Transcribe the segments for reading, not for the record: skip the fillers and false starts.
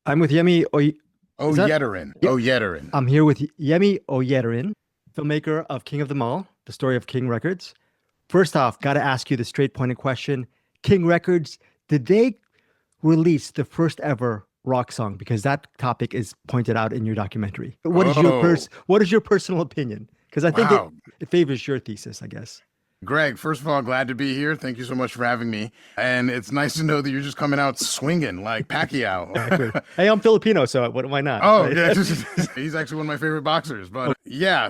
I'm with Oh, Is that? Yetterin. Yeah. Oh, Yetterin. I'm here with Yemi Oyediran, filmmaker of King of the Mall, the story of King Records. First off, got to ask you the straight pointed question. King Records, did they release the first ever rock song? Because that topic is pointed out in your documentary. Oh, What is your personal opinion? Because I think wow. it favors your thesis, I guess. Greg, first of all, glad to be here. Thank you so much for having me. And it's nice to know that you're just coming out swinging like Exactly. Pacquiao. Hey, I'm Filipino, so why not, Oh, right? yeah. He's actually one of my favorite boxers. But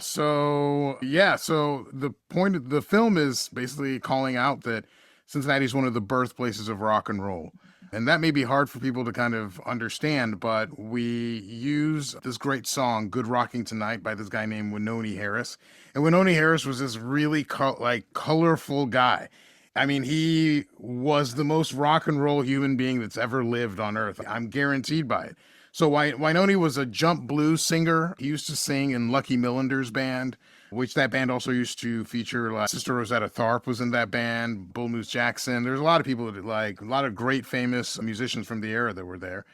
so the point of the film is basically calling out that Cincinnati is one of the birthplaces of rock and roll. And that may be hard for people to kind of understand, but we use this great song, Good Rocking Tonight, by this guy named Winoni Harris. And Winoni Harris was this really colorful guy. I mean, he was the most rock and roll human being that's ever lived on earth. I'm guaranteed by it. So Winoni was a jump blues singer. He used to sing in Lucky Millinder's band, which that band also used to feature. Like Sister Rosetta Tharpe was in that band, Bull Moose Jackson. There's a lot of people that like a lot of great famous musicians from the era that were there.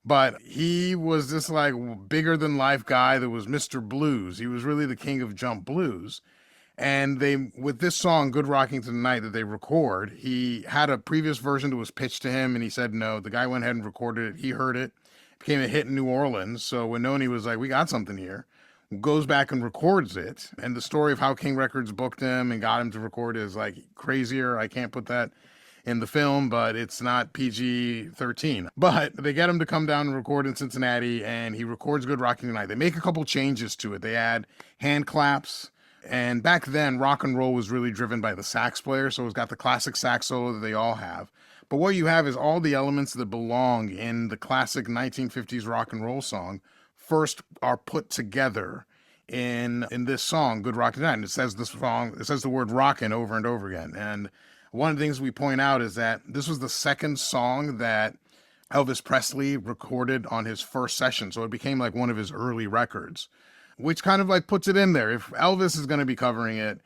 But he was this like bigger than life guy that was Mr. Blues. He was really the king of jump blues. And they, with this song, Good Rocking Tonight, that they record, he had a previous version that was pitched to him and he said no. The guy went ahead and recorded it. He heard it, became a hit in New Orleans. So when Noni was like, we got something here, goes back and records it. And the story of how King Records booked him and got him to record is like crazier. I can't put that in the film, but it's not PG-13. But they get him to come down and record in Cincinnati, and he records Good Rocking Tonight. They make a couple changes to it. They add hand claps. And back then, rock and roll was really driven by the sax player. So it's got the classic sax solo that they all have. But what you have is all the elements that belong in the classic 1950s rock and roll song first are put together in this song, Good Rockin' Tonight. And it says the word rockin' over and over again. And one of the things we point out is that this was the second song that Elvis Presley recorded on his first session. So it became like one of his early records, which kind of like puts it in there. If Elvis is going to be covering it,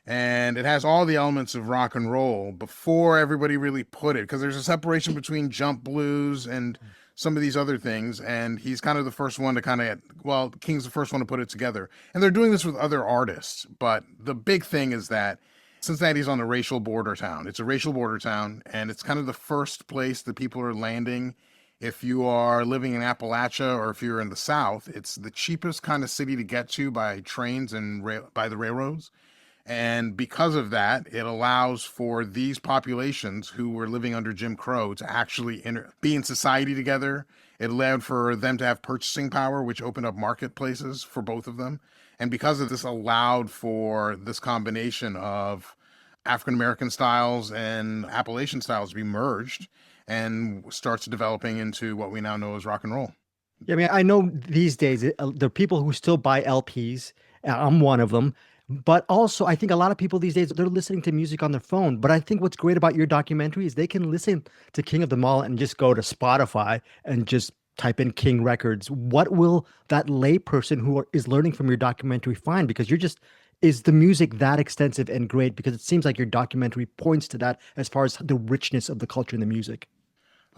and it has all the elements of rock and roll before everybody really put it, because there's a separation between jump blues and some of these other things, and he's kind of the first one to King's the first one to put it together. And they're doing this with other artists, but the big thing is that Cincinnati's on a racial border town. It's a racial border town, and it's kind of the first place that people are landing. If you are living in Appalachia or if you're in the South, it's the cheapest kind of city to get to by trains and by the railroads. And because of that, it allows for these populations who were living under Jim Crow to actually be in society together. It allowed for them to have purchasing power, which opened up marketplaces for both of them. And because of this, allowed for this combination of African American styles and Appalachian styles to be merged and starts developing into what we now know as rock and roll. Yeah, I mean, I know these days there are people who still buy LPs. I'm one of them. But also, I think a lot of people these days, they're listening to music on their phone. But I think what's great about your documentary is they can listen to King of the Mall and just go to Spotify and just type in King Records. What will that layperson is learning from your documentary find? Because is the music that extensive and great? Because it seems like your documentary points to that as far as the richness of the culture and the music.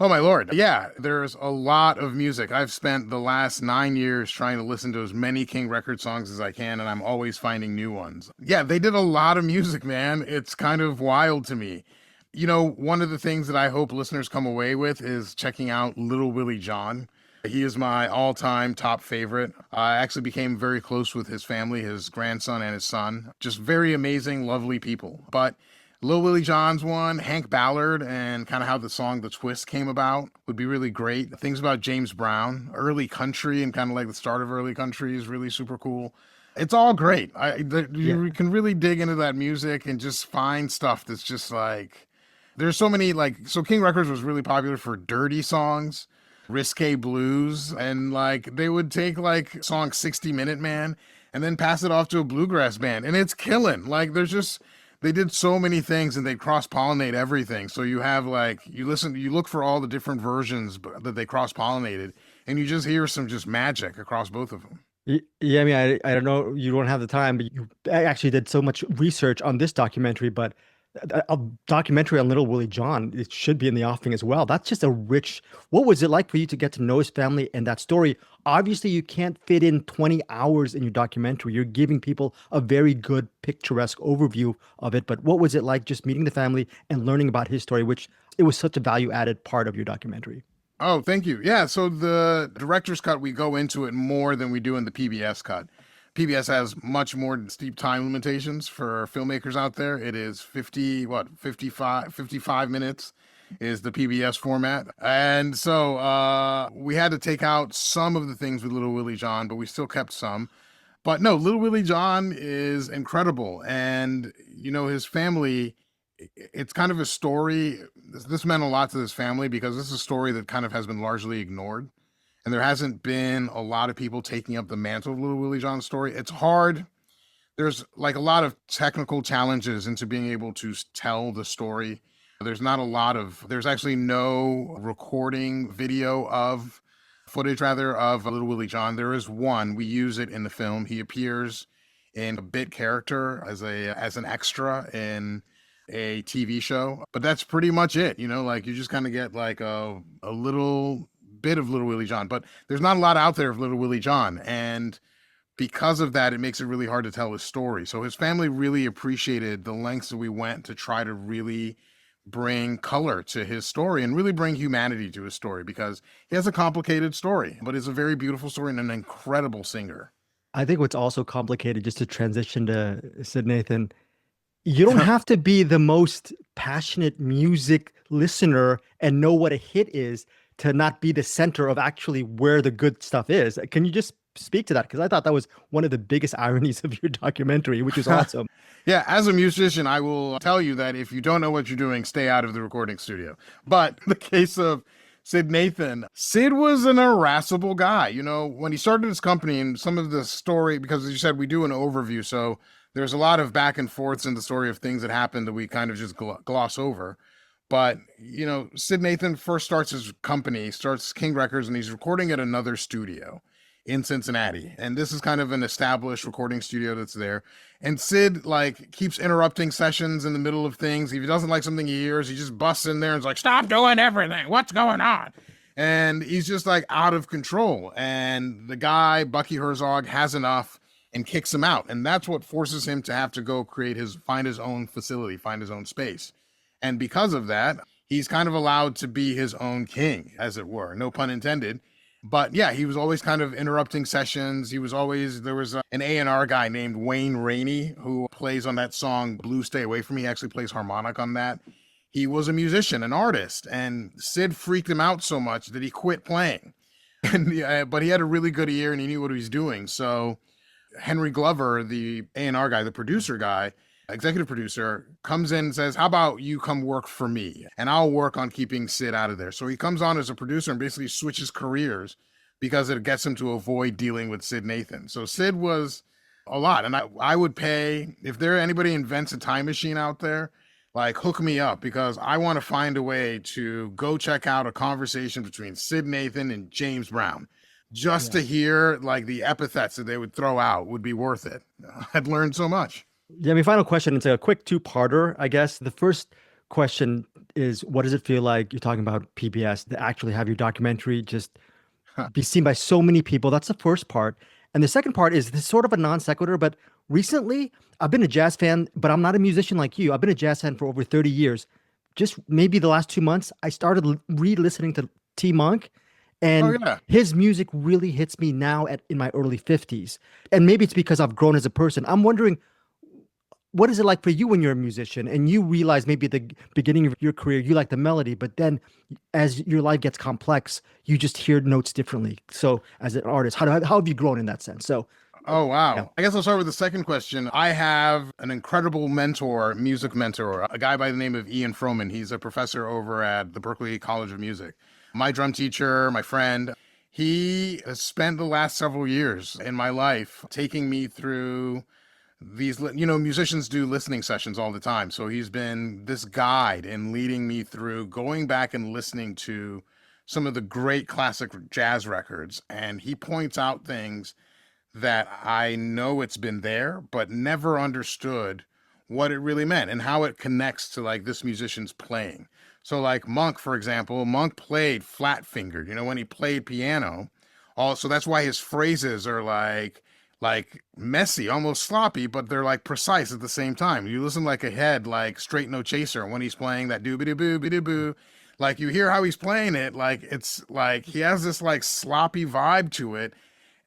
Oh my Lord. Yeah, there's a lot of music. I've spent the last 9 years trying to listen to as many King Record songs as I can, and I'm always finding new ones. Yeah, they did a lot of music, man. It's kind of wild to me. You know, one of the things that I hope listeners come away with is checking out Little Willie John. He is my all-time top favorite. I actually became very close with his family, his grandson and his son. Just very amazing, lovely people. But Lil Willie John's one, Hank Ballard, and kind of how the song The Twist came about would be really great. Things about James Brown, early country, and kind of like the start of early country is really super cool. It's all great. Yeah. You can really dig into that music and just find stuff that's just like, there's so many, like, so King Records was really popular for dirty songs, risque blues, and like they would take like song 60 Minute Man and then pass it off to a bluegrass band, and it's killing. Like there's just, they did so many things and they cross pollinate everything. So you have like, you look for all the different versions that they cross pollinated, and you just hear some just magic across both of them. Yeah, I mean, I don't know, you don't have the time, but you actually did so much research on this documentary, but A documentary on Little Willie John, it should be in the offing as well. That's just a rich. What was it like for you to get to know his family and that story? Obviously, you can't fit in 20 hours in your documentary. You're giving people a very good picturesque overview of it. But what was it like just meeting the family and learning about his story, which it was such a value added part of your documentary? Oh, thank you. Yeah, so the director's cut, we go into it more than we do in the PBS cut. PBS has much more steep time limitations for filmmakers out there. It is 50, what, 55 minutes is the PBS format. And so we had to take out some of the things with Little Willie John, but we still kept some. But no, Little Willie John is incredible. And, his family, it's kind of a story. This meant a lot to this family because this is a story that kind of has been largely ignored. And there hasn't been a lot of people taking up the mantle of Little Willie John's story. It's hard. There's like a lot of technical challenges into being able to tell the story. There's actually no recording video of footage rather of Little Willie John. There is one. We use it in the film. He appears in a bit character as an extra in a TV show, but that's pretty much it. Like you just kind of get like a little bit of Little Willie John, but there's not a lot out there of Little Willie John. And because of that, it makes it really hard to tell his story. So his family really appreciated the lengths that we went to try to really bring color to his story and really bring humanity to his story because he has a complicated story, but it's a very beautiful story and an incredible singer. I think what's also complicated, just to transition to Sid Nathan, you don't have to be the most passionate music listener and know what a hit is to not be the center of actually where the good stuff is. Can you just speak to that? Because I thought that was one of the biggest ironies of your documentary, which is awesome. Yeah, as a musician, I will tell you that if you don't know what you're doing, stay out of the recording studio. But in the case of Sid Nathan, Sid was an irascible guy. When he started his company and some of the story, because as you said, we do an overview. So there's a lot of back and forths in the story of things that happened that we kind of just gloss over. But, Sid Nathan first starts his company, starts King Records, and he's recording at another studio in Cincinnati. And this is kind of an established recording studio that's there. And Sid keeps interrupting sessions in the middle of things. If he doesn't like something he hears, he just busts in there and is like, "Stop doing everything. What's going on?" And he's just out of control. And the guy, Bucky Herzog, has enough and kicks him out. And that's what forces him to have to go find his own facility, find his own space. And because of that, he's kind of allowed to be his own king, as it were, no pun intended. But yeah, he was always kind of interrupting sessions. There was an A&R guy named Wayne Rainey who plays on that song, Blue Stay Away From Me. He actually plays harmonic on that. He was a musician, an artist, and Sid freaked him out so much that he quit playing. But he had a really good ear and he knew what he was doing. So Henry Glover, the A&R guy, the producer guy, executive producer, comes in and says, "How about you come work for me and I'll work on keeping Sid out of there." So he comes on as a producer and basically switches careers because it gets him to avoid dealing with Sid Nathan. So Sid was a lot. And I would pay, if anybody invents a time machine out there, hook me up because I want to find a way to go check out a conversation between Sid Nathan and James Brown. Just to hear the epithets that they would throw out would be worth it. I'd learned so much. Yeah, final question. It's a quick two-parter, I guess. The first question is, what does it feel like, you're talking about PBS, to actually have your documentary just be seen by so many people? That's the first part. And the second part is this sort of a non sequitur, but recently I've been a jazz fan, but I'm not a musician like you. I've been a jazz fan for over 30 years. Just maybe the last 2 months, I started re-listening to T Monk. And his music really hits me now in my early 50s. And maybe it's because I've grown as a person. I'm wondering, what is it like for you when you're a musician and you realize maybe at the beginning of your career, you like the melody, but then as your life gets complex, you just hear notes differently. So as an artist, how have you grown in that sense? So, oh, wow. Yeah. I guess I'll start with the second question. I have an incredible music mentor, a guy by the name of Ian Froman. He's a professor over at the Berklee College of Music. My drum teacher, my friend, he has spent the last several years in my life taking me through these, musicians do listening sessions all the time. So he's been this guide in leading me through going back and listening to some of the great classic jazz records. And he points out things that I know it's been there, but never understood what it really meant and how it connects to like this musician's playing. So like Monk, for example, Monk played flat fingered, you know, when he played piano. Also, that's why his phrases are like messy, almost sloppy, but they're like precise at the same time. You listen like a head, like Straight No Chaser when he's playing that doobity boo biddy boo. Like you hear how he's playing it, like it's like he has this like sloppy vibe to it.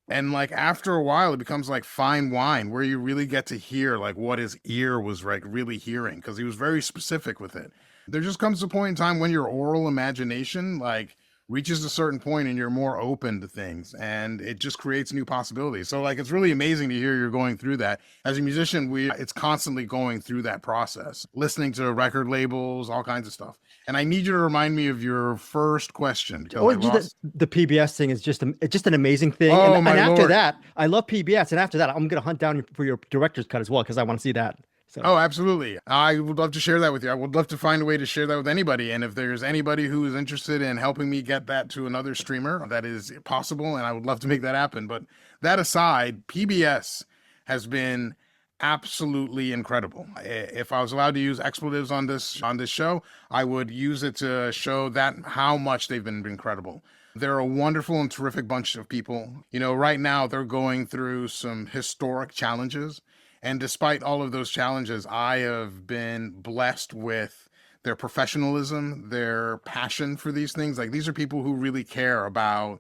And like after a while, it becomes like fine wine where you really get to hear like what his ear was like really hearing because he was very specific with it. There just comes a point in time when your oral imagination like reaches a certain point and you're more open to things and it just creates new possibilities. So like it's really amazing to hear you're going through that. As a musician, it's constantly going through that process, listening to record labels, all kinds of stuff. And I need you to remind me of your first question. Or the PBS thing is just an amazing thing. Oh, and my after Lord. that, I love PBS. And after that, I'm going to hunt down for your director's cut as well because I want to see that. So. Oh, absolutely. I would love to share that with you. I would love to find a way to share that with anybody. And if there's anybody who is interested in helping me get that to another streamer, that is possible. And I would love to make that happen. But that aside, PBS has been absolutely incredible. If I was allowed to use expletives on this show, I would use it to show that how much they've been incredible. They're a wonderful and terrific bunch of people. You know, right now they're going through some historic challenges. And despite all of those challenges, I have been blessed with their professionalism, their passion for these things. Like these are people who really care about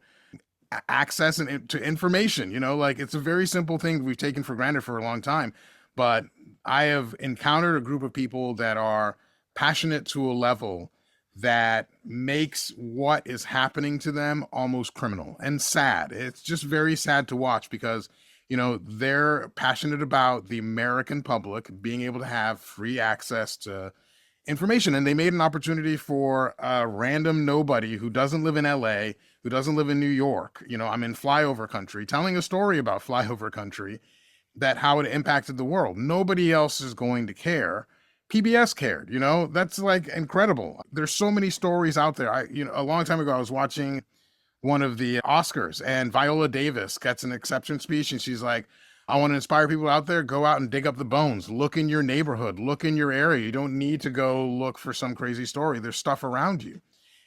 access to information, you know, like it's a very simple thing we've taken for granted for a long time. But I have encountered a group of people that are passionate to a level that makes what is happening to them almost criminal and sad. It's just very sad to watch because you know, they're passionate about the American public being able to have free access to information. And they made an opportunity for a random nobody who doesn't live in LA, who doesn't live in New York. You know, I'm in flyover country, telling a story about flyover country, that how it impacted the world. Nobody else is going to care. PBS cared, you know, that's like incredible. There's so many stories out there. A long time ago, I was watching one of the Oscars and Viola Davis gets an acceptance speech and she's like, I want to inspire people out there, go out and dig up the bones, look in your neighborhood, look in your area. You don't need to go look for some crazy story. There's stuff around you.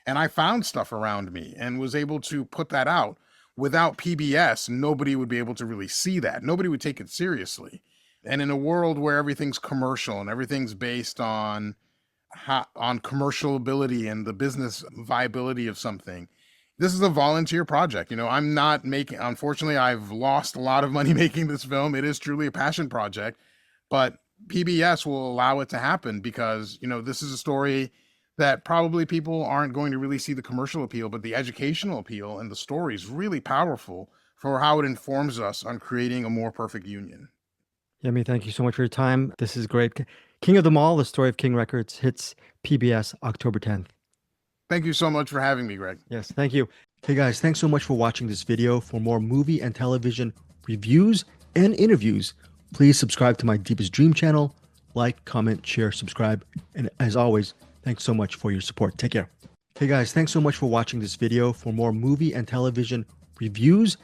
And I found stuff around me and was able to put that out. Without PBS, nobody would be able to really see that. Nobody would take it seriously. And in a world where everything's commercial and everything's based on commercial ability and the business viability of something, this is a volunteer project. You know, I'm not making, unfortunately, I've lost a lot of money making this film. It is truly a passion project, but PBS will allow it to happen because, you know, this is a story that probably people aren't going to really see the commercial appeal, but the educational appeal and the story is really powerful for how it informs us on creating a more perfect union. Yemi, thank you so much for your time. This is great. King of them All, the story of King Records hits PBS October 10th. Thank you so much for having me, Greg. Yes, thank you. Hey guys, thanks so much for watching this video. For more movie and television reviews and interviews, please subscribe to my Deepest Dream channel. Like, comment, share, subscribe. And as always, thanks so much for your support. Take care. Hey guys, thanks so much for watching this video. For more movie and television reviews